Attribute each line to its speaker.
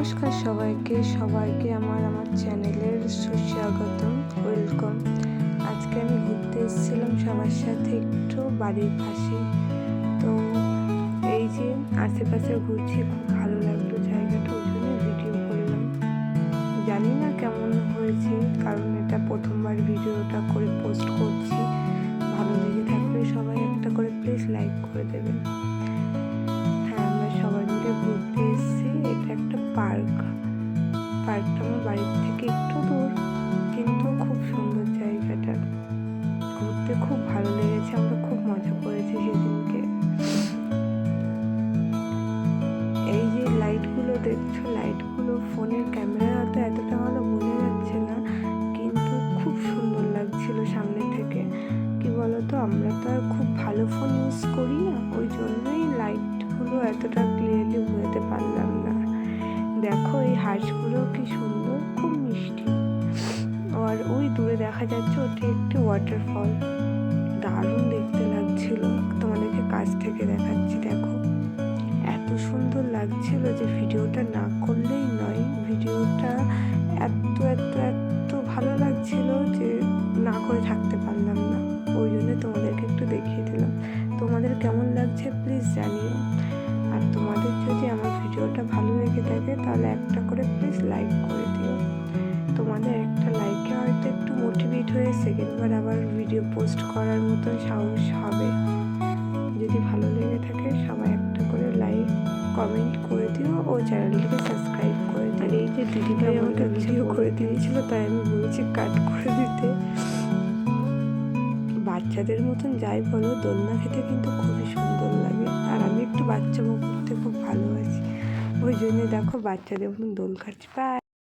Speaker 1: নমস্কার সবাইকে আমার চ্যানেলের সুস্বাগতম, ওয়েলকাম। আজকে আমি ঘুরতে এসেছিলাম সবার সাথে একটু বাড়ির পাশে। তো এই যে আশেপাশে ঘুরছি, খুব ভালো লাগলো জায়গাটা, ওই জন্য ভিডিও করলাম। জানি না কেমন হয়েছে, কারণ এটা প্রথমবার ভিডিওটা করে পোস্ট করছি। ভালো লেগে থাকলে সবাই একটা করে প্লিজ লাইক করে দেবেন। হ্যাঁ, আমরা সবাই মিলে ঘুরতে এসেছি। এটা একটা পার্কটা আমার বাড়ির থেকে একটু দূর, কিন্তু খুব সুন্দর জায়গাটা। ঘুরতে খুব ভালো লেগেছে, আমরা খুব মজা করেছি সেদিনকে। এই যে লাইটগুলো দেখছো, লাইটগুলো ফোনের ক্যামেরা তো এতটা ভালো বোঝা যাচ্ছে না, কিন্তু খুব সুন্দর লাগছিল সামনে থেকে। কি বলতো, আমরা তো আর খুব ভালো ফোন ইউজ করি না, ওই জন্যই লাইটগুলো এতটা ক্লিয়ারলি বোঝাতে পারলাম না। দেখো এই হাঁসগুলো কি সুন্দর, খুব মিষ্টি। আর ওই দূরে দেখা যাচ্ছে ওটা একটি ওয়াটারফল, দারুণ দেখতে লাগছিল। তোমাদেরকে কাছ থেকে দেখাচ্ছি, দেখো এত সুন্দর লাগছিল যে ভিডিওটা না করলেই নয়। ভিডিওটা এত এত এত ভালো লাগছিল যে না করে থাকতে পারলাম না, ওই জন্য তোমাদেরকে একটু দেখিয়ে দিলাম। তোমাদের কেমন লাগছে প্লিজ জানিও। আর তোমাদের যদি আমার ভিডিওটা ভালো লেগে থাকে তাহলে একটা করে প্লিজ লাইক করে দিও। তোমাদের একটা লাইকে হয়তো একটু মোটিভেট হয়ে সেকেন্ডবার আবার ভিডিও পোস্ট করার মতন সাহস হবে। যদি ভালো লেগে থাকে সবাই একটা করে লাইক কমেন্ট করে দিও ও চ্যানেলটিকে সাবস্ক্রাইব করে দিও। আর এই যে দিদিভাই আমাকে ভিডিও করে দিয়েছিল, তাই আমি বলছি কাট করে দিতে। বাচ্চাদের মতন যাই বলো, দোলনা খেতে কিন্তু খুবই সুন্দর লাগে। আর আমি একটু বাচ্চা বউ করতে খুব ভালোবাসি, ওই জন্য দেখো বাচ্চাদের মতন দোল খাচ্ছি। বাই।